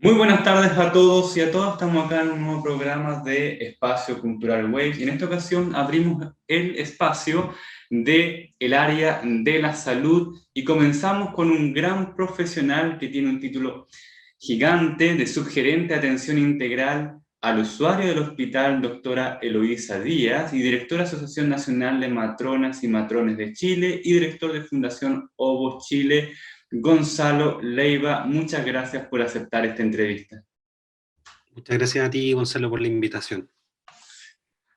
Muy buenas tardes a todos y a todas. Estamos acá en un nuevo programa de Espacio Cultural Wave y en esta ocasión abrimos el espacio de el área de la salud y comenzamos con un gran profesional que tiene un título gigante de subgerente de atención integral al usuario del hospital, doctora Eloísa Díaz, y directora de Asociación Nacional de Matronas y Matrones de Chile y director de Fundación OVO Chile, Gonzalo Leiva. Muchas gracias por aceptar esta entrevista. Muchas gracias a ti, Gonzalo, por la invitación.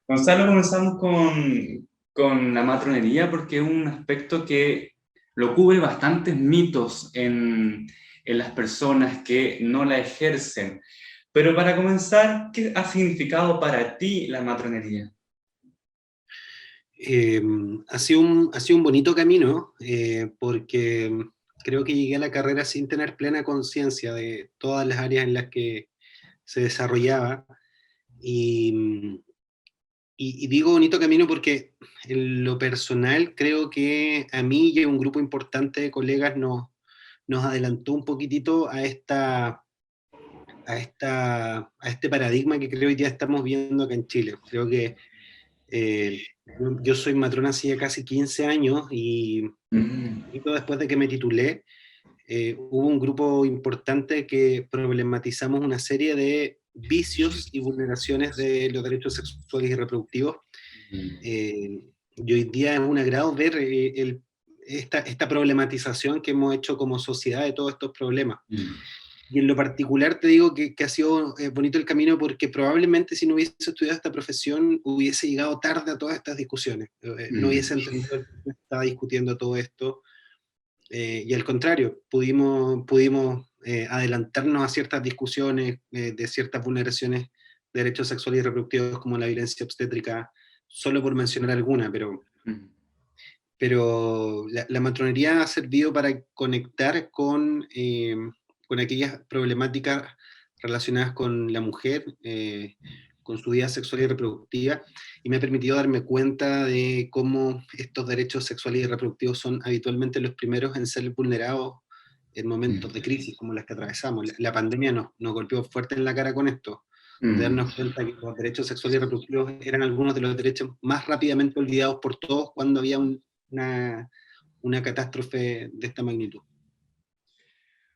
Gonzalo, comenzamos con la matronería porque es un aspecto que lo cubre bastantes mitos en las personas que no la ejercen. Pero para comenzar, ¿qué ha significado para ti la matronería? Eh, ha sido un bonito camino, porque creo que llegué a la carrera sin tener plena conciencia de todas las áreas en las que se desarrollaba. Y, y digo bonito camino porque en lo personal creo que a mí y a un grupo importante de colegas nos adelantó un poquitito a este paradigma que creo hoy día estamos viendo acá en Chile. Creo que yo soy matrona hace ya casi 15 años y Mm. poquito después de que me titulé, hubo un grupo importante que problematizamos una serie de vicios y vulneraciones de los derechos sexuales y reproductivos. Eh, y hoy día es un agrado ver esta problematización que hemos hecho como sociedad de todos estos problemas. Mm. Y en lo particular te digo que ha sido bonito el camino porque probablemente si no hubiese estudiado esta profesión hubiese llegado tarde a todas estas discusiones. No Mm. hubiese entendido el por qué estaba discutiendo todo esto. Y al contrario, pudimos adelantarnos a ciertas discusiones de ciertas vulneraciones de derechos sexuales y reproductivos como la violencia obstétrica, solo por mencionar alguna, Mm. pero la matronería ha servido para conectar con aquellas problemáticas relacionadas con la mujer, con su vida sexual y reproductiva, y me ha permitido darme cuenta de cómo estos derechos sexuales y reproductivos son habitualmente los primeros en ser vulnerados en momentos de crisis como las que atravesamos. La pandemia nos golpeó fuerte en la cara con esto, de Mm. darnos cuenta que los derechos sexuales y reproductivos eran algunos de los derechos más rápidamente olvidados por todos cuando había una, una catástrofe de esta magnitud.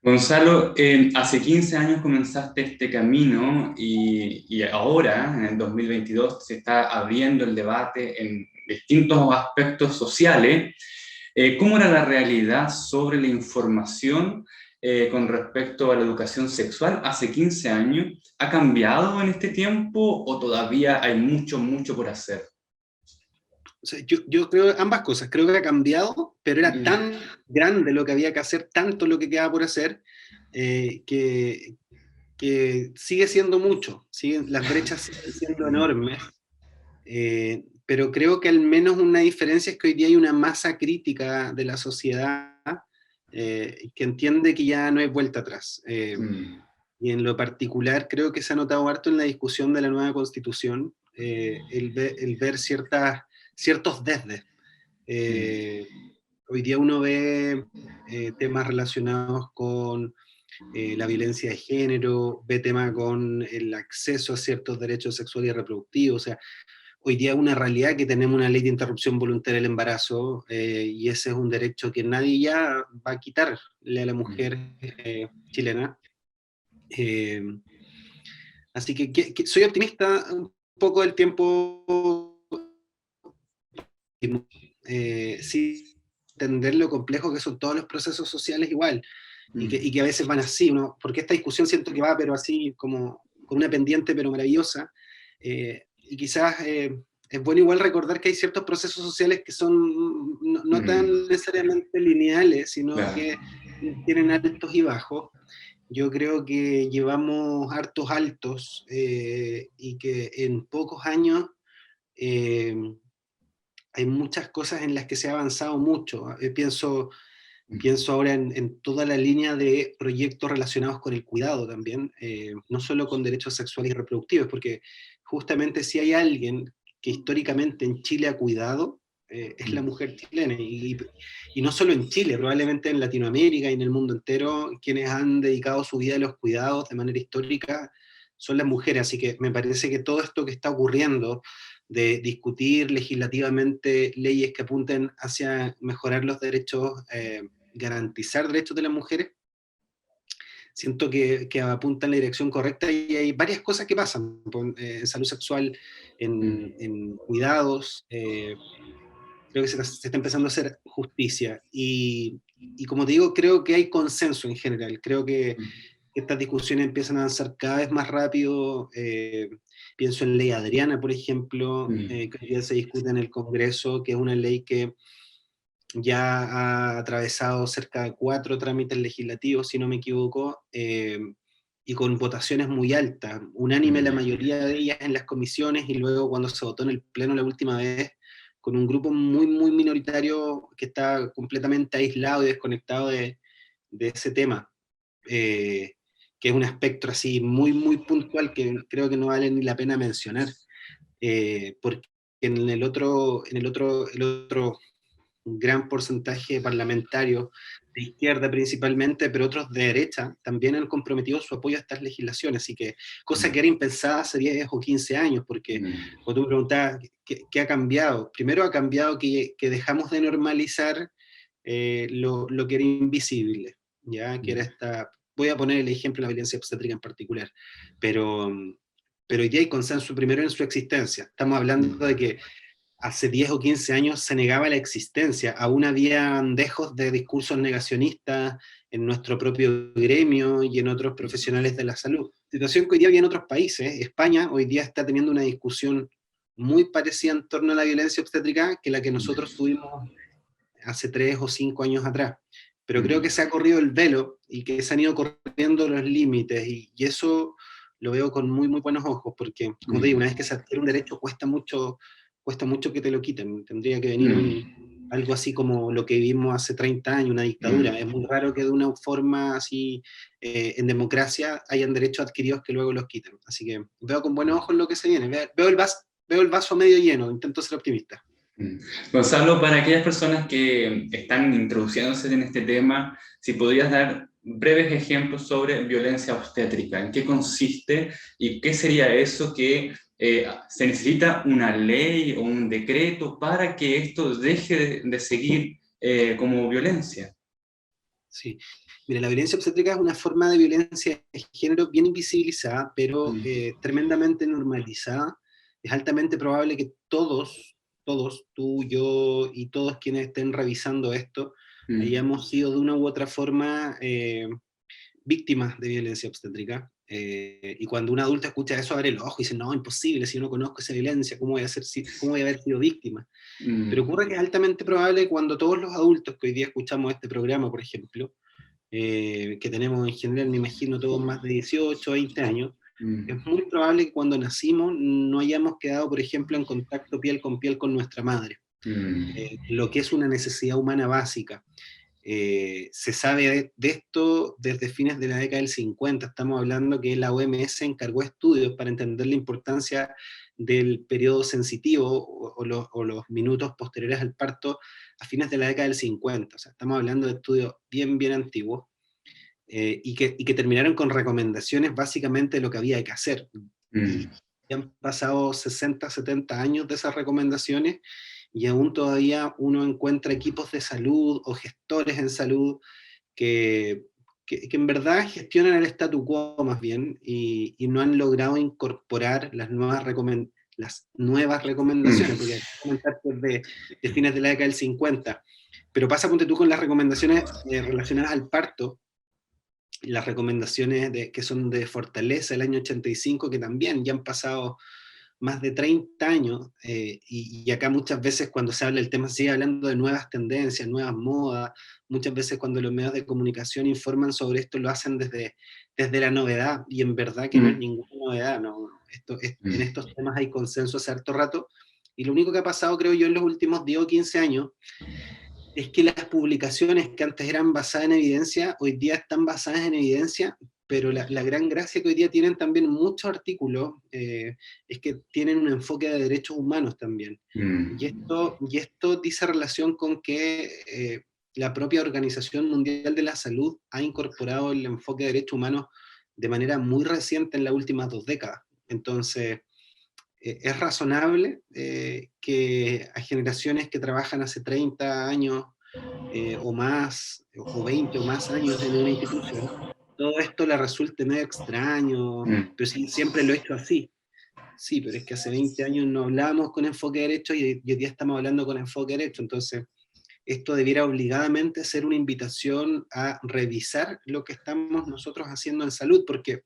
Gonzalo, hace 15 años comenzaste este camino y ahora, en el 2022, se está abriendo el debate en distintos aspectos sociales. ¿Cómo era la realidad sobre la información con respecto a la educación sexual hace 15 años? ¿Ha cambiado en este tiempo o todavía hay mucho, mucho por hacer? O sea, yo creo ambas cosas, creo que ha cambiado, pero era Mm. tan grande lo que había que hacer, tanto lo que quedaba por hacer, que sigue siendo mucho, las brechas siguen siendo enormes, pero creo que al menos una diferencia es que hoy día hay una masa crítica de la sociedad que entiende que ya no hay vuelta atrás. Mm. Y en lo particular creo que se ha notado harto en la discusión de la nueva constitución, el ver ciertos desdes. Mm. Eh, Hoy día uno ve temas relacionados con la violencia de género, ve temas con el acceso a ciertos derechos sexuales y reproductivos. O sea, hoy día es una realidad que tenemos una ley de interrupción voluntaria del embarazo y ese es un derecho que nadie ya va a quitarle a la Mm. mujer chilena. Eh, Así que soy optimista un poco del tiempo, sí entender lo complejo que son todos los procesos sociales igual, y Mm. que a veces van así, ¿no? Porque esta discusión siento que va, pero así como con una pendiente, pero maravillosa, y quizás es bueno igual recordar que hay ciertos procesos sociales que son no Mm. tan necesariamente lineales, sino Claro. que tienen altos y bajos. Yo creo que llevamos hartos altos y que en pocos años eh, hay muchas cosas en las que se ha avanzado mucho. Mm. Pienso ahora en toda la línea de proyectos relacionados con el cuidado también, no solo con derechos sexuales y reproductivos, porque justamente si hay alguien que históricamente en Chile ha cuidado, es la mujer chilena, y no solo en Chile, probablemente en Latinoamérica y en el mundo entero, quienes han dedicado su vida a los cuidados de manera histórica son las mujeres, así que me parece que todo esto que está ocurriendo, de discutir legislativamente leyes que apunten hacia mejorar los derechos, garantizar derechos de las mujeres, siento que apunta en la dirección correcta, y hay varias cosas que pasan en salud sexual, en cuidados, creo que se está empezando a hacer justicia, y como te digo, creo que hay consenso en general, creo que estas discusiones empiezan a avanzar cada vez más rápido, pienso en Ley Adriana, por ejemplo, que hoy día se discute en el Congreso, que es una ley que ya ha atravesado cerca de 4 trámites legislativos, si no me equivoco, y con votaciones muy altas, unánime la mayoría de ellas en las comisiones, y luego cuando se votó en el Pleno la última vez, con un grupo muy, muy minoritario que está completamente aislado y desconectado de ese tema, que es un espectro así muy, muy puntual que creo que no vale ni la pena mencionar, porque el otro un gran porcentaje parlamentario de izquierda principalmente, pero otros de derecha, también han comprometido su apoyo a estas legislaciones, así que cosa que era impensada hace 10 o 15 años, porque cuando tú me preguntabas qué ha cambiado, primero ha cambiado que dejamos de normalizar lo que era invisible, ¿ya? Que era voy a poner el ejemplo de la violencia obstétrica en particular, pero, pero hoy día hay consenso primero en su existencia, estamos hablando de que hace 10 o 15 años se negaba la existencia, aún había dejos de discursos negacionistas en nuestro propio gremio y en otros profesionales de la salud. Situación que hoy día había en otros países. España hoy día está teniendo una discusión muy parecida en torno a la violencia obstétrica que la que nosotros tuvimos hace 3 o 5 años atrás. Pero creo que se ha corrido el velo y que se han ido corriendo los límites, y eso lo veo con muy, muy buenos ojos, porque, como te digo, una vez que se adquiere un derecho cuesta mucho que te lo quiten. Tendría que venir algo así como lo que vivimos hace 30 años, una dictadura. Es muy raro que de una forma así, en democracia, hayan derechos adquiridos que luego los quiten. Así que veo con buenos ojos lo que se viene. Veo el vaso medio lleno, intento ser optimista. Gonzalo, para aquellas personas que están introduciéndose en este tema, si podrías dar breves ejemplos sobre violencia obstétrica, en qué consiste y qué sería eso que se necesita una ley o un decreto para que esto deje de seguir como violencia. Sí, mira, la violencia obstétrica es una forma de violencia de género bien invisibilizada, pero tremendamente normalizada. Es altamente probable que todos, tú, yo y todos quienes estén revisando esto, hayamos sido de una u otra forma víctimas de violencia obstétrica. Y cuando un adulto escucha eso, abre el ojo y dice, no, imposible, si yo no conozco esa violencia, ¿cómo voy a haber sido víctima? Pero ocurre que es altamente probable cuando todos los adultos que hoy día escuchamos este programa, por ejemplo, que tenemos en general, me imagino, todos más de 18, 20 años, es muy probable que cuando nacimos no hayamos quedado, por ejemplo, en contacto piel con nuestra madre, lo que es una necesidad humana básica. Se sabe de esto desde fines de la década del 50, estamos hablando que la OMS encargó estudios para entender la importancia del periodo sensitivo o los minutos posteriores al parto a fines de la década del 50, o sea, estamos hablando de estudios bien, bien antiguos, y que terminaron con recomendaciones básicamente de lo que había que hacer. Y han pasado 60, 70 años de esas recomendaciones, y aún todavía uno encuentra equipos de salud o gestores en salud que, que en verdad gestionan el statu quo más bien, y no han logrado incorporar las nuevas recomendaciones, porque hay que comentar que es de fines de la década del 50, pero pasa, ponte tú, con las recomendaciones relacionadas al parto, las recomendaciones que son de Fortaleza del año 85, que también ya han pasado más de 30 años, y acá muchas veces cuando se habla del tema se sigue hablando de nuevas tendencias, nuevas modas, muchas veces cuando los medios de comunicación informan sobre esto lo hacen desde la novedad, y en verdad que no es ninguna novedad, no, en estos temas hay consenso hace harto rato, y lo único que ha pasado, creo yo, en los últimos 10 o 15 años, es que las publicaciones que antes eran basadas en evidencia, hoy día están basadas en evidencia, pero la gran gracia que hoy día tienen también muchos artículos es que tienen un enfoque de derechos humanos también. Y esto dice relación con que la propia Organización Mundial de la Salud ha incorporado el enfoque de derechos humanos de manera muy reciente en las últimas 2 décadas. Entonces, es razonable que a generaciones que trabajan hace 30 años o más, o 20 o más años en una institución, todo esto le resulte medio extraño, Mm. pero sí, siempre lo he hecho así. Sí, pero es que hace 20 años no hablábamos con enfoque derecho y hoy día estamos hablando con enfoque derecho, entonces esto debiera obligadamente ser una invitación a revisar lo que estamos nosotros haciendo en salud, porque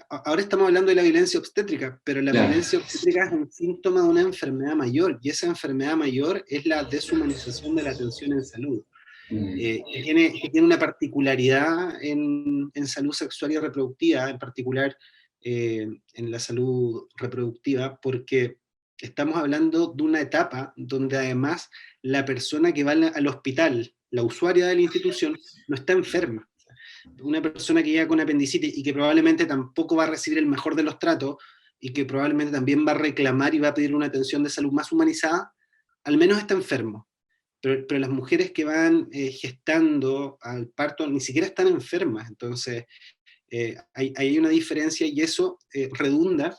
ahora estamos hablando de la violencia obstétrica, pero la Claro. violencia obstétrica es un síntoma de una enfermedad mayor, y esa enfermedad mayor es la deshumanización de la atención en salud, que tiene una particularidad en salud sexual y reproductiva, en particular en la salud reproductiva, porque estamos hablando de una etapa donde además la persona que va al hospital, la usuaria de la institución, no está enferma. Una persona que llega con apendicitis y que probablemente tampoco va a recibir el mejor de los tratos y que probablemente también va a reclamar y va a pedir una atención de salud más humanizada, al menos está enfermo. Pero las mujeres que van gestando al parto ni siquiera están enfermas, entonces hay una diferencia y eso redunda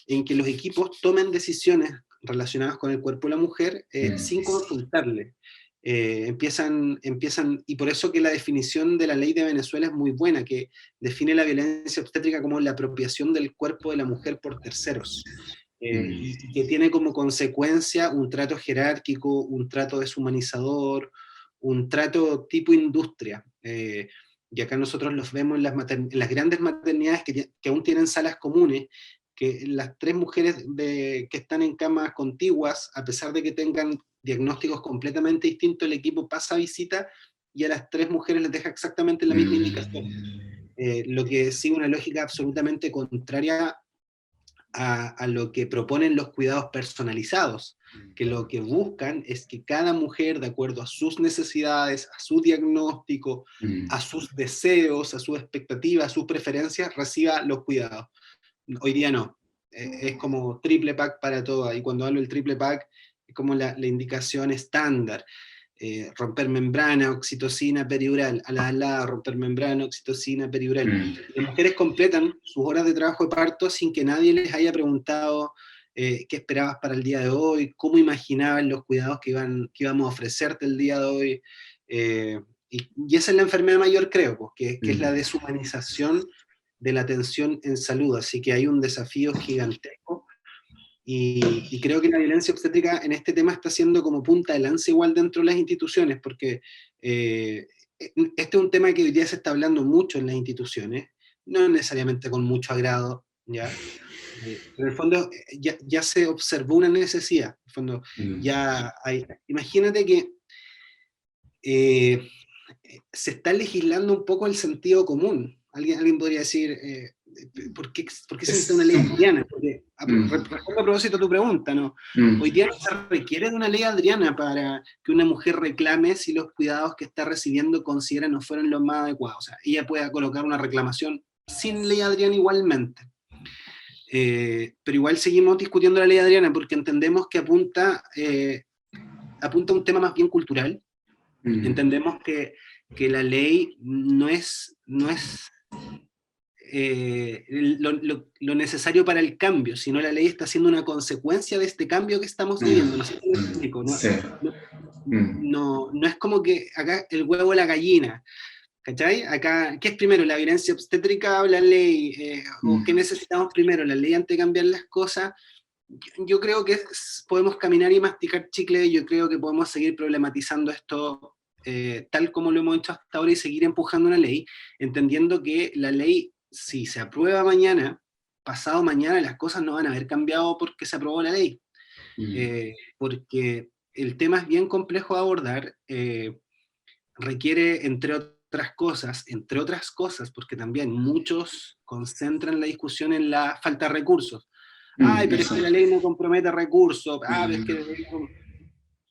en que los equipos tomen decisiones relacionadas con el cuerpo de la mujer sin consultarle. Y por eso que la definición de la ley de Venezuela es muy buena, que define la violencia obstétrica como la apropiación del cuerpo de la mujer por terceros. Y que tiene como consecuencia un trato jerárquico, un trato deshumanizador, un trato tipo industria. Y acá nosotros los vemos en las grandes maternidades que aún tienen salas comunes, que las 3 mujeres que están en camas contiguas, a pesar de que tengan diagnósticos completamente distintos, el equipo pasa a visita y a las 3 mujeres les deja exactamente la misma indicación. Lo que sigue una lógica absolutamente contraria a lo que proponen los cuidados personalizados, que lo que buscan es que cada mujer, de acuerdo a sus necesidades, a su diagnóstico, a sus deseos, a sus expectativas, a sus preferencias, reciba los cuidados. Hoy día no. Es como triple pack para todo. Y cuando hablo del triple pack, es como la indicación estándar. Romper membrana, oxitocina peridural, al lado, romper membrana, oxitocina peridural. Las mujeres completan sus horas de trabajo de parto sin que nadie les haya preguntado qué esperabas para el día de hoy, cómo imaginaban los cuidados que íbamos a ofrecerte el día de hoy. Y esa es la enfermedad mayor, creo, pues, que es la deshumanización de la atención en salud. Así que hay un desafío gigantesco. Y creo que la violencia obstétrica en este tema está siendo como punta de lanza igual dentro de las instituciones, porque este es un tema que hoy día se está hablando mucho en las instituciones, no necesariamente con mucho agrado, ¿ya? Pero en el fondo ya se observó una necesidad. En el fondo ya hay, imagínate que eh, se está legislando un poco el sentido común. Alguien podría decir, ¿por qué se necesita una ley adriana? Porque, respondo a propósito a tu pregunta, ¿no? Hoy día no se requiere de una ley adriana para que una mujer reclame si los cuidados que está recibiendo considera no fueron los más adecuados. O sea, ella puede colocar una reclamación sin ley adriana igualmente. Pero igual seguimos discutiendo la ley adriana porque entendemos que apunta a un tema más bien cultural. Entendemos que la ley no es lo necesario para el cambio, sino la ley está siendo una consecuencia de este cambio que estamos viviendo. No sé si me explico, ¿no? Sí. No es como que acá el huevo o la gallina, ¿cachai? Acá, ¿qué es primero, la violencia obstétrica o la ley? ¿O qué necesitamos primero, la ley antes de cambiar las cosas? Yo creo que podemos caminar y masticar chicle, yo creo que podemos seguir problematizando esto tal como lo hemos hecho hasta ahora y seguir empujando una ley, entendiendo que la ley, si se aprueba mañana, pasado mañana, las cosas no van a haber cambiado porque se aprobó la ley. Porque el tema es bien complejo de abordar, requiere, entre otras cosas, porque también muchos concentran la discusión en la falta de recursos. Ay, pero es que la ley no compromete recursos. Ah, pero es que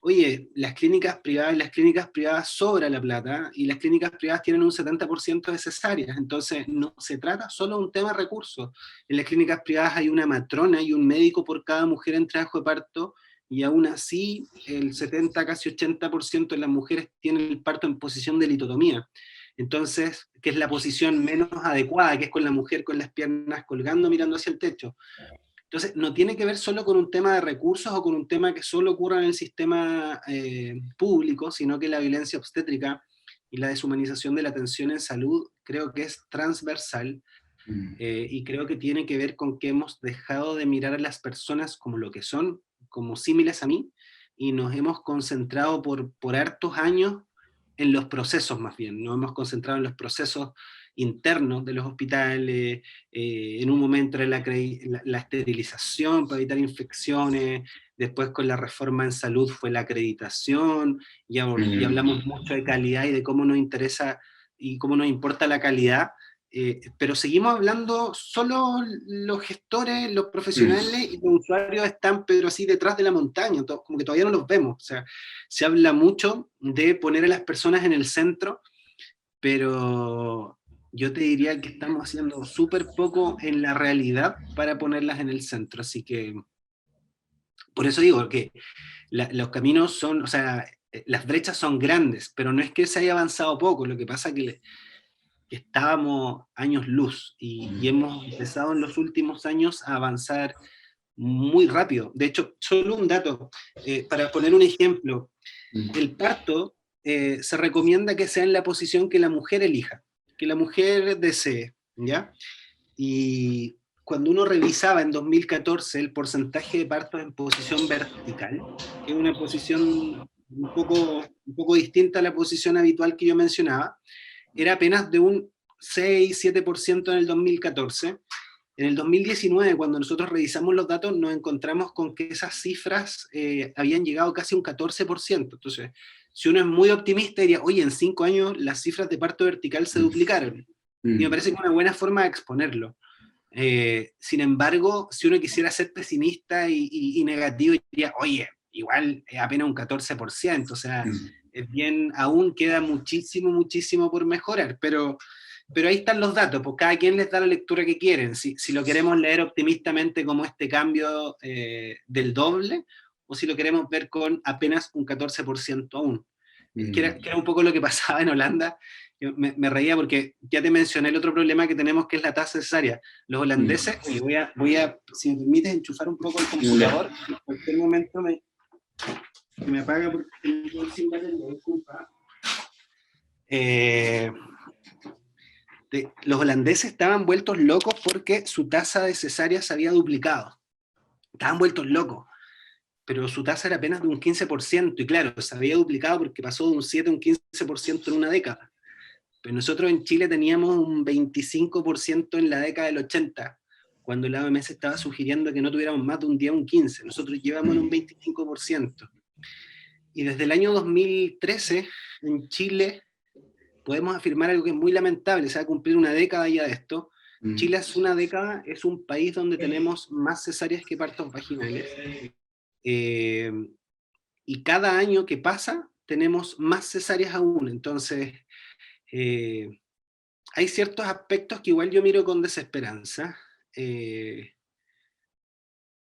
oye, las clínicas privadas sobra la plata, y las clínicas privadas tienen un 70% de cesáreas, entonces no se trata solo de un tema de recursos. En las clínicas privadas hay una matrona y un médico por cada mujer en trabajo de parto, y aún así el 70, casi 80% de las mujeres tienen el parto en posición de litotomía. Entonces, que es la posición menos adecuada, que es con la mujer con las piernas colgando mirando hacia el techo. Entonces, no tiene que ver solo con un tema de recursos o con un tema que solo ocurra en el sistema público, sino que la violencia obstétrica y la deshumanización de la atención en salud creo que es transversal, y creo que tiene que ver con que hemos dejado de mirar a las personas como lo que son, como símiles a mí, y nos hemos concentrado por hartos años en los procesos más bien, nos hemos concentrado en los procesos internos de los hospitales, en un momento era la esterilización para evitar infecciones, después con la reforma en salud fue la acreditación, y hablamos mucho de calidad y de cómo nos interesa y cómo nos importa la calidad, pero seguimos hablando, solo los gestores, los profesionales y los usuarios están, pero así detrás de la montaña, como que todavía no los vemos. O sea, se habla mucho de poner a las personas en el centro, pero yo te diría que estamos haciendo súper poco en la realidad para ponerlas en el centro. Así que, por eso digo que los caminos son, o sea, las brechas son grandes, pero no es que se haya avanzado poco, lo que pasa es que estábamos años luz, y hemos empezado en los últimos años a avanzar muy rápido. De hecho, solo un dato, para poner un ejemplo, el parto se recomienda que sea en la posición que la mujer elija, que la mujer desee, ¿ya? Y cuando uno revisaba en 2014 el porcentaje de partos en posición vertical, que es una posición un poco distinta a la posición habitual que yo mencionaba, era apenas de un 6-7% en el 2014. En el 2019, cuando nosotros revisamos los datos, nos encontramos con que esas cifras habían llegado casi a un 14%. Entonces, si uno es muy optimista, diría, oye, en 5 años las cifras de parto vertical se duplicaron. Y me parece que es una buena forma de exponerlo. Sin embargo, si uno quisiera ser pesimista y negativo, diría, oye, igual es apenas un 14%, o sea, es bien, aún queda muchísimo, muchísimo por mejorar, pero ahí están los datos, pues cada quien les da la lectura que quieren, si lo queremos leer optimistamente como este cambio del doble, o si lo queremos ver con apenas un 14% aún. Que era un poco lo que pasaba en Holanda. Yo me reía porque ya te mencioné el otro problema que tenemos, que es la tasa cesárea. Los holandeses, oye, voy a, si me permites, enchufar un poco el computador, en cualquier momento me apaga porque tengo sin batería, disculpa. Los holandeses estaban vueltos locos porque su tasa de cesárea se había duplicado. Estaban vueltos locos, pero su tasa era apenas de un 15%, y claro, se había duplicado porque pasó de un 7 a un 15% en una década. Pero nosotros en Chile teníamos un 25% en la década del 80, cuando la OMS estaba sugiriendo que no tuviéramos más de un 10 o un 15%. Nosotros llevamos en un 25%. Y desde el año 2013, en Chile, podemos afirmar algo que es muy lamentable, se va a cumplir una década ya de esto. Chile hace una década es un país donde tenemos más cesáreas que partos vaginales. Y cada año que pasa, tenemos más cesáreas aún. Entonces, hay ciertos aspectos que igual yo miro con desesperanza,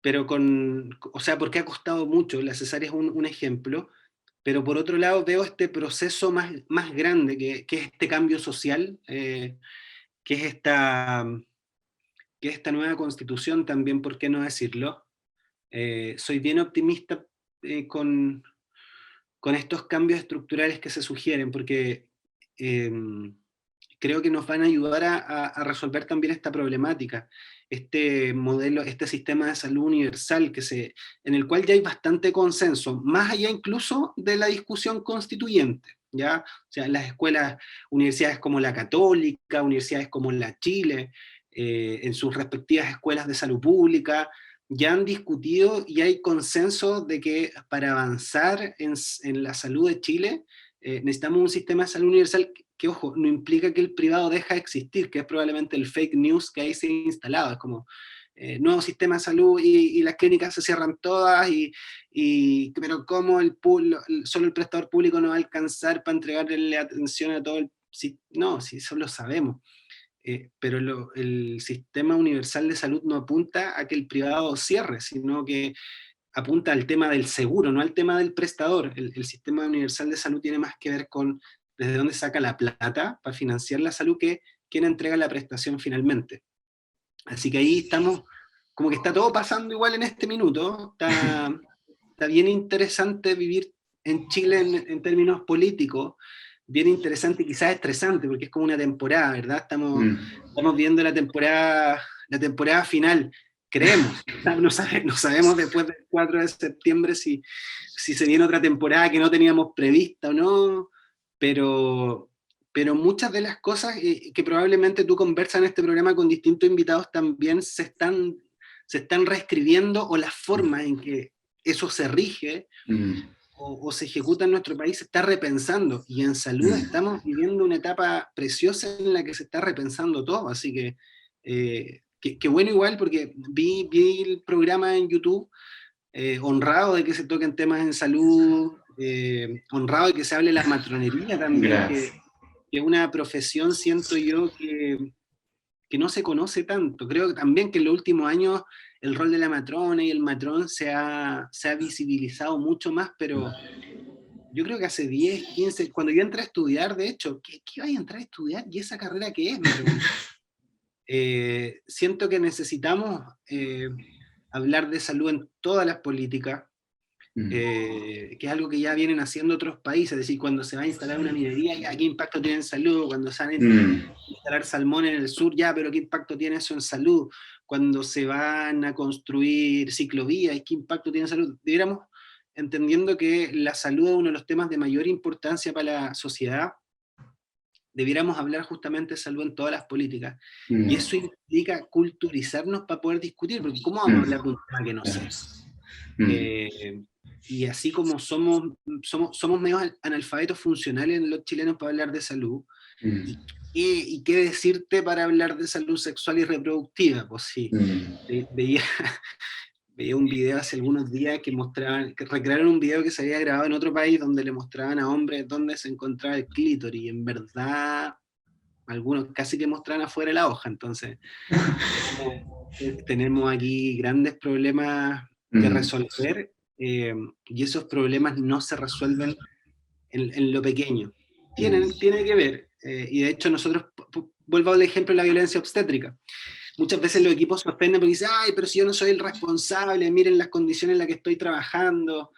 pero o sea, porque ha costado mucho, la cesárea es un ejemplo, pero por otro lado veo este proceso más grande, que es este cambio social, que es esta nueva constitución también, ¿por qué no decirlo? Soy bien optimista con estos cambios estructurales que se sugieren, porque eh, creo que nos van a ayudar a resolver también esta problemática, este modelo, este sistema de salud universal en el cual ya hay bastante consenso, más allá incluso de la discusión constituyente, ¿ya? O sea, las escuelas, universidades como la Católica, universidades como la Chile, en sus respectivas escuelas de salud pública, ya han discutido y hay consenso de que para avanzar en la salud de Chile, necesitamos un sistema de salud universal que, ojo, no implica que el privado deja de existir, que es probablemente el fake news que ahí se ha instalado. Es como, nuevo sistema de salud y las clínicas se cierran todas, pero ¿cómo solo el prestador público no va a alcanzar para entregarle atención a todo el... No, sí, eso lo sabemos. Pero el sistema universal de salud no apunta a que el privado cierre, sino que apunta al tema del seguro, no al tema del prestador. El sistema universal de salud tiene más que ver con desde dónde saca la plata para financiar la salud que quién entrega la prestación finalmente. Así que ahí estamos, como que está todo pasando igual en este minuto. Está bien interesante vivir en Chile en términos políticos, bien interesante y quizás estresante, porque es como una temporada, ¿verdad? Estamos viendo la temporada final, creemos. No sabemos después del 4 de septiembre si se viene otra temporada que no teníamos prevista o no, pero muchas de las cosas que probablemente tú conversas en este programa con distintos invitados también se están reescribiendo, o la forma en que eso se rige o se ejecuta en nuestro país se está repensando, y en salud estamos viviendo una etapa preciosa en la que se está repensando todo, así que qué bueno igual, porque vi el programa en YouTube, honrado de que se toquen temas en salud, honrado de que se hable la matronería también, Gracias. que es una profesión, siento yo, que no se conoce tanto. Creo que también que en los últimos años el rol de la matrona y el matrón se ha visibilizado mucho más, pero yo creo que hace 10, 15, cuando yo entré a estudiar, de hecho, ¿qué vais a entrar a estudiar? ¿Y esa carrera qué es? Me pregunté. Siento que necesitamos hablar de salud en todas las políticas, que es algo que ya vienen haciendo otros países, es decir, cuando se va a instalar una minería, ya, ¿qué impacto tiene en salud? Cuando se van a instalar salmón en el sur, ya, pero ¿qué impacto tiene eso en salud? Cuando se van a construir ciclovías, ¿qué impacto tiene en salud? Debiéramos, entendiendo que la salud es uno de los temas de mayor importancia para la sociedad, debiéramos hablar justamente de salud en todas las políticas. Y eso implica culturizarnos para poder discutir, porque ¿cómo vamos a hablar de un tema que no sé? Y así como somos medio analfabetos funcionales los chilenos para hablar de salud, ¿y qué decirte para hablar de salud sexual y reproductiva? Pues sí, veía, veía un video hace algunos días que recrearon un video que se había grabado en otro país donde le mostraban a hombres dónde se encontraba el clítoris, y en verdad algunos casi que mostraban afuera la hoja, entonces tenemos aquí grandes problemas que resolver, y esos problemas no se resuelven en lo pequeño. Tiene que ver, y de hecho nosotros, vuelvo al ejemplo de la violencia obstétrica. Muchas veces los equipos se ofenden porque dicen, ay, pero si yo no soy el responsable, miren las condiciones en las que estoy trabajando.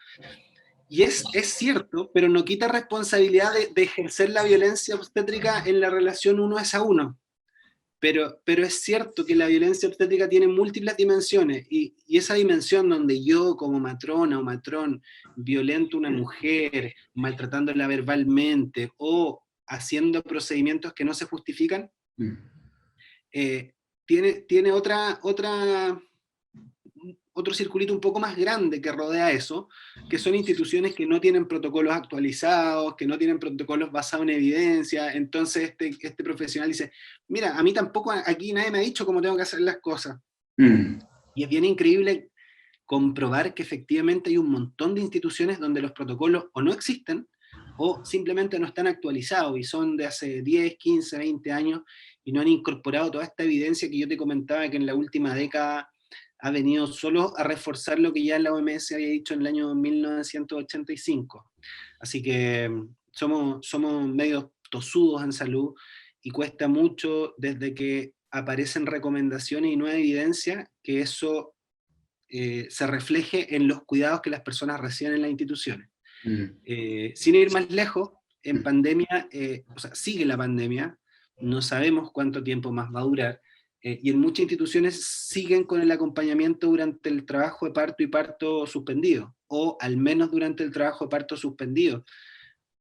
Y es cierto, pero no quita responsabilidad de ejercer la violencia obstétrica en la relación uno es a uno. Pero es cierto que la violencia obstétrica tiene múltiples dimensiones, y esa dimensión donde yo como matrona o matrón violento a una mujer, maltratándola verbalmente o haciendo procedimientos que no se justifican, tiene otro circulito un poco más grande que rodea eso, que son instituciones que no tienen protocolos actualizados, que no tienen protocolos basados en evidencia. Entonces este profesional dice, mira, a mí tampoco aquí nadie me ha dicho cómo tengo que hacer las cosas. Y es bien increíble comprobar que efectivamente hay un montón de instituciones donde los protocolos o no existen, o simplemente no están actualizados, y son de hace 10, 15, 20 años, y no han incorporado toda esta evidencia que yo te comentaba que en la última década ha venido solo a reforzar lo que ya la OMS había dicho en el año 1985. Así que somos medio tosudos en salud, y cuesta mucho desde que aparecen recomendaciones y nueva evidencia que eso se refleje en los cuidados que las personas reciben en las instituciones. Sin ir más lejos, en pandemia, o sea, sigue la pandemia, no sabemos cuánto tiempo más va a durar, y en muchas instituciones siguen con el acompañamiento durante el trabajo de parto y parto suspendido, o al menos durante el trabajo de parto suspendido,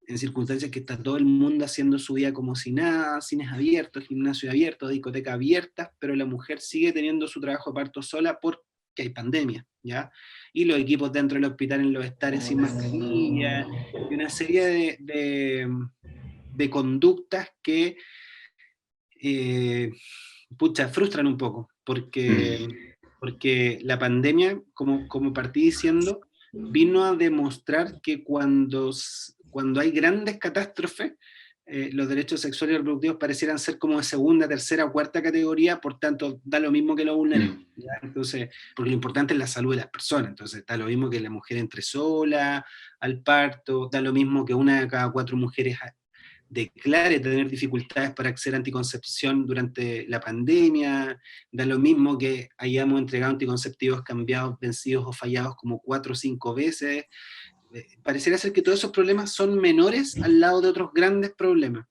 en circunstancias que está todo el mundo haciendo su vida como si nada, cines abiertos, gimnasio abierto, discoteca abiertas, pero la mujer sigue teniendo su trabajo de parto sola porque hay pandemia, ¿ya? Y los equipos dentro del hospital en los estares sin mascarilla, y una serie de conductas que, pucha, frustran un poco, porque porque la pandemia, como partí diciendo, vino a demostrar que cuando hay grandes catástrofes, los derechos sexuales y reproductivos parecieran ser como de segunda, tercera o cuarta categoría, por tanto, da lo mismo que lo vulneremos. ¿Ya? Entonces, porque lo importante es la salud de las personas, entonces da lo mismo que la mujer entre sola al parto, da lo mismo que una de cada 4 mujeres declare tener dificultades para acceder a anticoncepción durante la pandemia, da lo mismo que hayamos entregado anticonceptivos cambiados, vencidos o fallados como 4 o 5 veces. Pareciera ser que todos esos problemas son menores al lado de otros grandes problemas,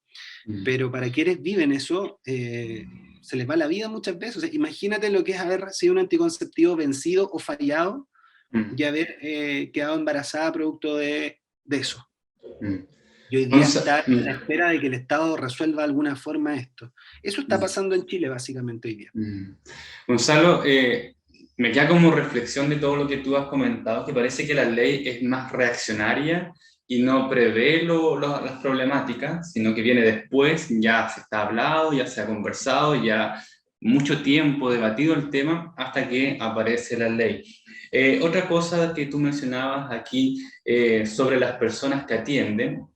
pero para quienes viven eso, se les va la vida muchas veces. O sea, imagínate lo que es haber recibido un anticonceptivo vencido o fallado y haber quedado embarazada producto de eso. Y hoy día está a la espera de que el Estado resuelva de alguna forma esto. Eso está pasando en Chile básicamente hoy día. Gonzalo, me queda como reflexión de todo lo que tú has comentado, que parece que la ley es más reaccionaria y no prevé las problemáticas, sino que viene después, ya se está hablado, ya se ha conversado, ya mucho tiempo debatido el tema hasta que aparece la ley. Otra cosa que tú mencionabas aquí sobre las personas que atienden,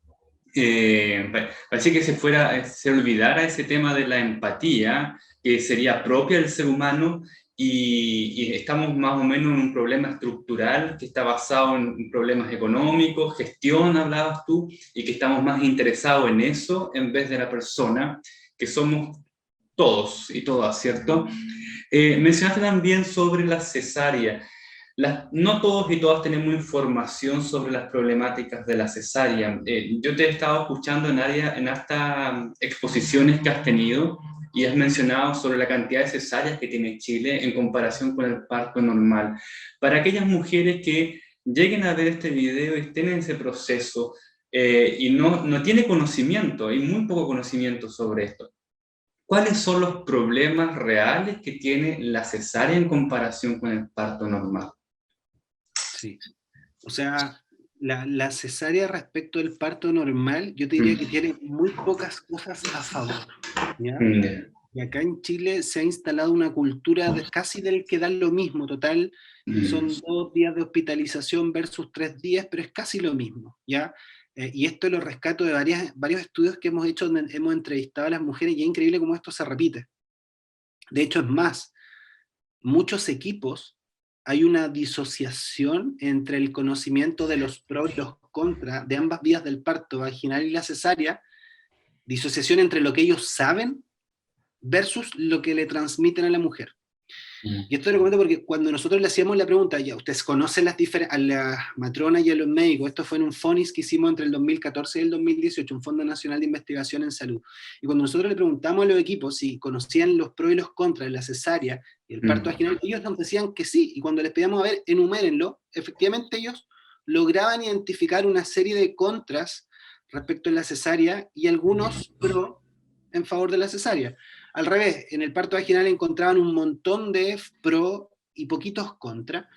parece que se olvidara ese tema de la empatía, que sería propia del ser humano, y estamos más o menos en un problema estructural que está basado en problemas económicos, gestión, hablabas tú, y que estamos más interesados en eso en vez de la persona, que somos todos y todas, ¿cierto? Mencionaste también sobre la cesárea. No todos y todas tenemos información sobre las problemáticas de la cesárea. Yo te he estado escuchando en estas exposiciones que has tenido y has mencionado sobre la cantidad de cesáreas que tiene Chile en comparación con el parto normal. Para aquellas mujeres que lleguen a ver este video y estén en ese proceso y no tiene conocimiento, hay muy poco conocimiento sobre esto. ¿Cuáles son los problemas reales que tiene la cesárea en comparación con el parto normal? Sí. O sea, la cesárea respecto del parto normal, yo te diría que tiene muy pocas cosas a favor, ¿ya? Y acá en Chile se ha instalado una cultura casi del que da lo mismo, total, son 2 días de hospitalización versus 3 días, pero es casi lo mismo, ¿ya? Y esto lo rescato de varios estudios que hemos hecho, donde hemos entrevistado a las mujeres, y es increíble cómo esto se repite. De hecho, es más, muchos equipos hay una disociación entre el conocimiento de los pros y los contras de ambas vías del parto vaginal y la cesárea, disociación entre lo que ellos saben versus lo que le transmiten a la mujer. Y esto lo comento porque cuando nosotros le hacíamos la pregunta, ya, ustedes conocen a las matronas y a los médicos, esto fue en un FONIS que hicimos entre el 2014 y el 2018, un Fondo Nacional de Investigación en Salud. Y cuando nosotros le preguntamos a los equipos si conocían los pros y los contras de la cesárea y el parto vaginal, ellos nos decían que sí, y cuando les pedíamos a ver, enumérenlo, efectivamente ellos lograban identificar una serie de contras respecto a la cesárea y algunos pro en favor de la cesárea. Al revés, en el parto vaginal encontraban un montón de pro y poquitos contra,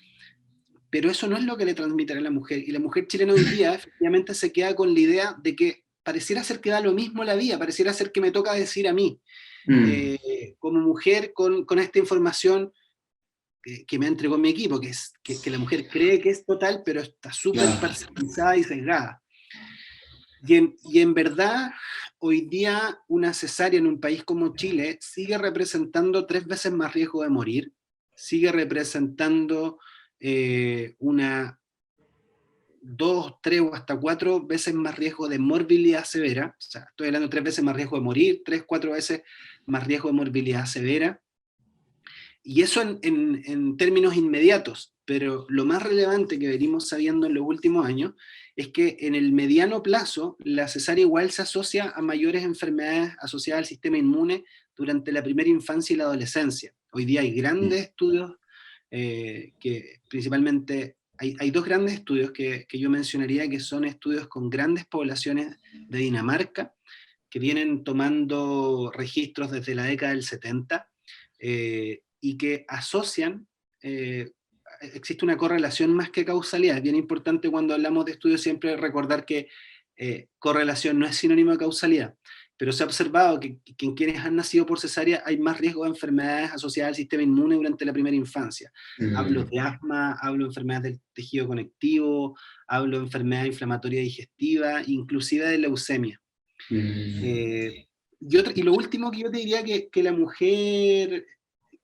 pero eso no es lo que le transmiten a la mujer. Y la mujer chilena hoy día efectivamente se queda con la idea de que pareciera ser que da lo mismo la vida, pareciera ser que me toca decir a mí, como mujer, con esta información que me entregó mi equipo, que la mujer cree que es total, pero está súper parcializada y sesgada. Y en verdad, hoy día una cesárea en un país como Chile sigue representando 3 veces más riesgo de morir, sigue representando una 2, 3 o hasta 4 veces más riesgo de morbilidad severa, o sea, estoy hablando de 3 veces más riesgo de morir, 3, 4 veces más riesgo de morbilidad severa, y eso en términos inmediatos, pero lo más relevante que venimos sabiendo en los últimos años es que en el mediano plazo la cesárea igual se asocia a mayores enfermedades asociadas al sistema inmune durante la primera infancia y la adolescencia. Hoy día hay grandes estudios que principalmente, hay 2 grandes estudios que yo mencionaría, que son estudios con grandes poblaciones de Dinamarca, que vienen tomando registros desde la década del 70, y que asocian, existe una correlación más que causalidad. Es bien importante cuando hablamos de estudios siempre recordar que correlación no es sinónimo de causalidad. pero se ha observado que en quienes han nacido por cesárea hay más riesgo de enfermedades asociadas al sistema inmune durante la primera infancia. Hablo Mm, de asma, hablo de enfermedades del tejido conectivo, hablo de enfermedad inflamatoria digestiva, inclusive de leucemia. mm, Eh, y lo último que yo te diría que la mujer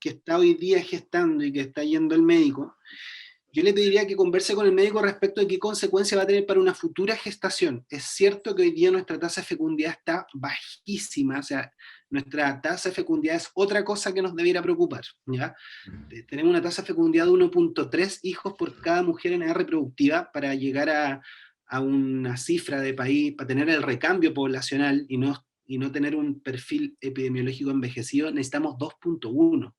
que está hoy día gestando y que está yendo al médico, yo le pediría que converse con el médico respecto de qué consecuencia va a tener para una futura gestación. Es cierto que hoy día nuestra tasa de fecundidad está bajísima, o sea, nuestra tasa de fecundidad es otra cosa que nos debiera preocupar, ¿ya? Tenemos una tasa de fecundidad de 1,3 hijos por cada mujer en edad reproductiva para llegar a una cifra de país, para tener el recambio poblacional y no tener un perfil epidemiológico envejecido, necesitamos 2,1.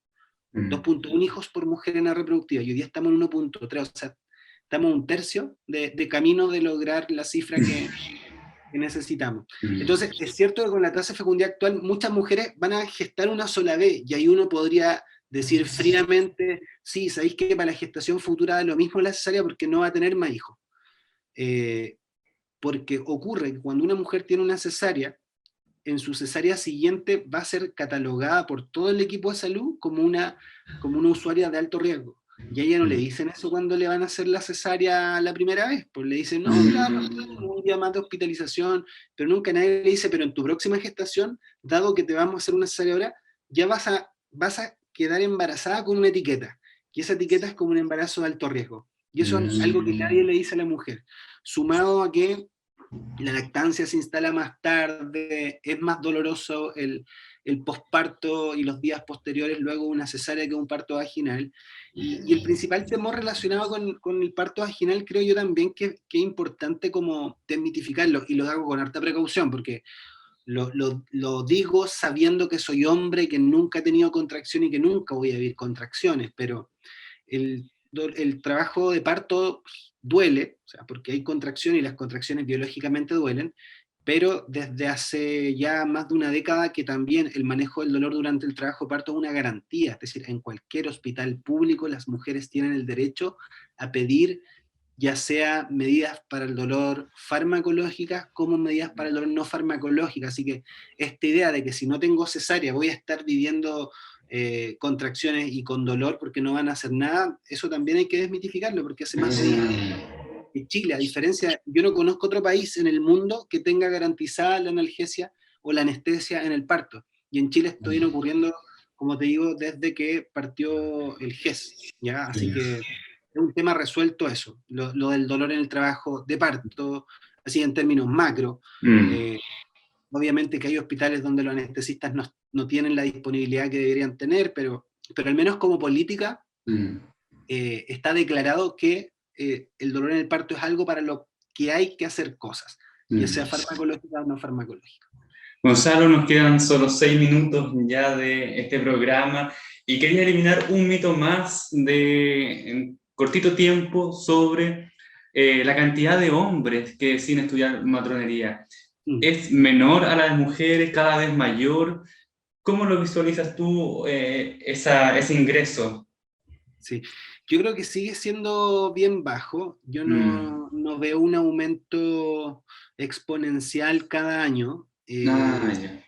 mm, 2,1 hijos por mujer en edad reproductiva, y hoy día estamos en 1,3, o sea, estamos un tercio de camino de lograr la cifra que necesitamos. mm, Entonces, es cierto que con la tasa de fecundidad actual, muchas mujeres van a gestar una sola vez, y ahí uno podría decir fríamente, sí, sabéis que para la gestación futura da lo mismo la cesárea porque no va a tener más hijos. Eh, Porque ocurre que cuando una mujer tiene una cesárea, en su cesárea siguiente va a ser catalogada por todo el equipo de salud como una usuaria de alto riesgo. Y a ella no le mm, dicen eso cuando le van a hacer la cesárea la primera vez, pues le dicen, no, te va a costar mm, un día más de hospitalización, pero nunca nadie le dice, pero en tu próxima gestación, dado que te vamos a hacer una cesárea ahora, ya vas a quedar embarazada con una etiqueta, y esa etiqueta es como un embarazo de alto riesgo. Y eso es algo que nadie mm, le dice a la mujer, sumado a que la lactancia se instala más tarde, es más doloroso el posparto y los días posteriores luego una cesárea que un parto vaginal. Y el principal temor relacionado con el parto vaginal creo yo también que es importante como desmitificarlo, y lo hago con harta precaución, porque lo digo sabiendo que soy hombre, que nunca he tenido contracción y que nunca voy a vivir contracciones, pero el trabajo de parto duele, o sea, porque hay contracción y las contracciones biológicamente duelen, pero desde hace ya más de una década que también el manejo del dolor durante el trabajo de parto es una garantía, es decir, en cualquier hospital público las mujeres tienen el derecho a pedir ya sea medidas para el dolor farmacológicas como medidas para el dolor no farmacológicas. Así que esta idea de que si no tengo cesárea voy a estar viviendo contracciones y con dolor porque no van a hacer nada, eso también hay que desmitificarlo, porque hace más de 10 años que Chile, a diferencia, yo no conozco otro país en el mundo que tenga garantizada la analgesia o la anestesia en el parto. Y en Chile esto viene ocurriendo, como te digo, desde que partió el GES, ¿ya? Así que es un tema resuelto eso, lo del dolor en el trabajo de parto, así en términos macro. mm, Eh, Obviamente que hay hospitales donde los anestesistas no tienen la disponibilidad que deberían tener, pero al menos como política mm, está declarado que el dolor en el parto es algo para lo que hay que hacer cosas, ya sea mm. farmacológica o no farmacológica. Gonzalo, nos quedan solo 6 minutos ya de este programa y quería eliminar un mito más en cortito tiempo sobre la cantidad de hombres que deciden estudiar matronería. Mm, ¿Es menor a las mujeres, cada vez mayor? ¿Cómo lo visualizas tú ese ingreso? sí, yo creo que sigue siendo bien bajo, yo Mm. no veo un aumento exponencial cada año. Ah, ya.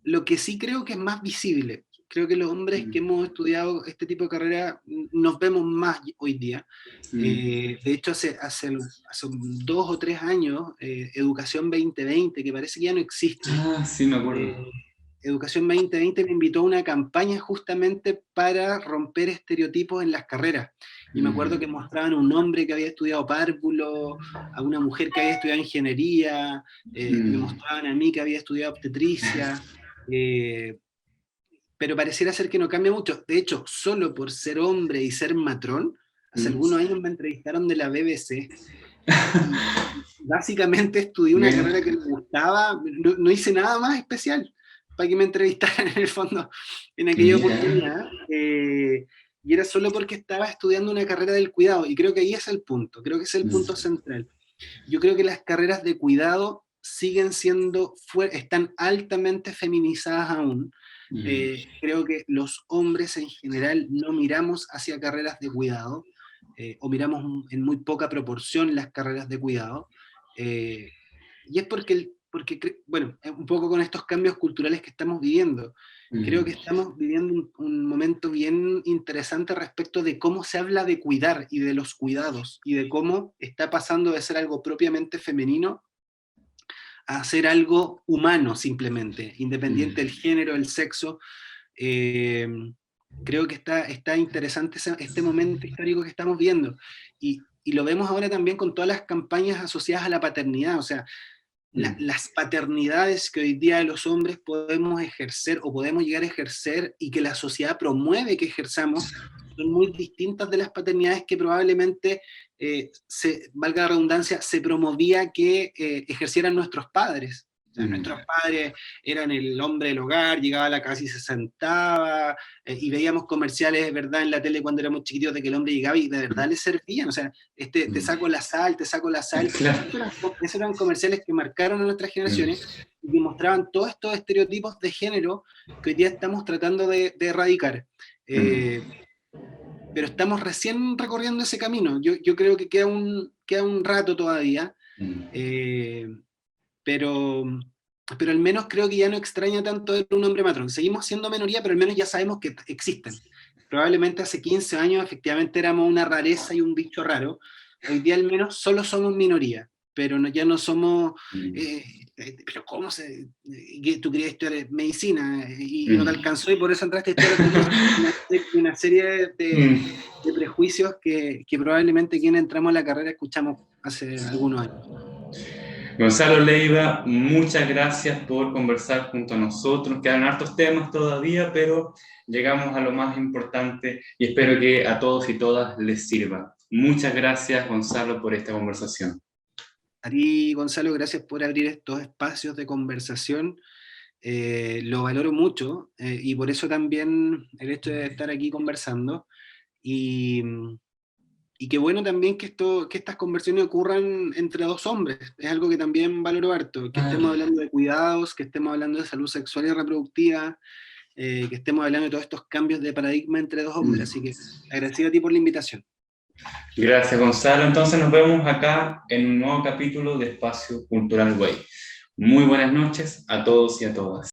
Lo que sí creo que es más visible, creo que los hombres que Mm, hemos estudiado este tipo de carrera nos vemos más hoy día. mm. De hecho, hace 2 o 3 años, Educación 2020, que parece que ya no existe, Ah, sí, me acuerdo. eh, Educación 2020 me invitó a una campaña justamente para romper estereotipos en las carreras. Y me acuerdo que Mm, mostraban a un hombre que había estudiado párvulo, a una mujer que había estudiado ingeniería, me mm, mostraban a mí que había estudiado obstetricia, eh, pero pareciera ser que no cambia mucho. De hecho, solo por ser hombre y ser matrón, hace algunos mm. años me entrevistaron de la BBC y básicamente estudié una Bueno, carrera que me gustaba, no hice nada más especial para que me entrevistaran en el fondo en aquella mira. oportunidad. Y era solo porque estaba estudiando una carrera del cuidado, y creo que ahí es el punto, creo que es el punto Mm, central. Yo creo que las carreras de cuidado siguen están altamente feminizadas aún. mm. Creo que los hombres en general no miramos hacia carreras de cuidado, o miramos en muy poca proporción las carreras de cuidado, y es porque bueno, un poco con estos cambios culturales que estamos viviendo. Creo que estamos viviendo un momento bien interesante respecto de cómo se habla de cuidar y de los cuidados, y de cómo está pasando de ser algo propiamente femenino a ser algo humano simplemente, independiente del género, el sexo. Eh, Creo que está interesante este momento histórico que estamos viendo. Y lo vemos ahora también con todas las campañas asociadas a la paternidad. O sea, las paternidades que hoy día los hombres podemos ejercer o podemos llegar a ejercer y que la sociedad promueve que ejerzamos son muy distintas de las paternidades que probablemente, valga la redundancia, se promovía que ejercieran nuestros padres. O sea, nuestros padres eran el hombre del hogar, llegaba a la casa y se sentaba, y veíamos comerciales, ¿verdad?, en la tele cuando éramos chiquitos de que el hombre llegaba y de verdad le servían. O sea, te saco la sal, te saco la sal. Claro. Esos eran comerciales que marcaron a nuestras generaciones y que mostraban todos estos estereotipos de género que hoy día estamos tratando de erradicar. Pero estamos recién recorriendo ese camino. Yo creo que queda un rato todavía, eh, pero, pero al menos creo que ya no extraña tanto ver un hombre matrón. Seguimos siendo minoría, pero al menos ya sabemos que existen. Probablemente hace 15 años efectivamente éramos una rareza y un bicho raro. Hoy día al menos solo somos minoría, pero ya no somos... pero ¿cómo se...? Tú querías estudiar medicina y no te alcanzó y por eso entraste a estudiar otra cosa. Una serie de prejuicios que probablemente quienes entramos a la carrera escuchamos hace algunos años. Gonzalo Leiva, muchas gracias por conversar junto a nosotros. Quedan hartos temas todavía, pero llegamos a lo más importante y espero que a todos y todas les sirva. Muchas gracias, Gonzalo, por esta conversación. A ti, Gonzalo, gracias por abrir estos espacios de conversación. Lo valoro mucho, y por eso también el hecho de estar aquí conversando. Y, y qué bueno también que estas conversaciones ocurran entre dos hombres. Es algo que también valoro harto, que estemos hablando de cuidados, que estemos hablando de salud sexual y reproductiva, que estemos hablando de todos estos cambios de paradigma entre dos hombres. Así que agradecido a ti por la invitación. Gracias, Gonzalo. Entonces nos vemos acá en un nuevo capítulo de Espacio Cultural Way. Muy buenas noches a todos y a todas.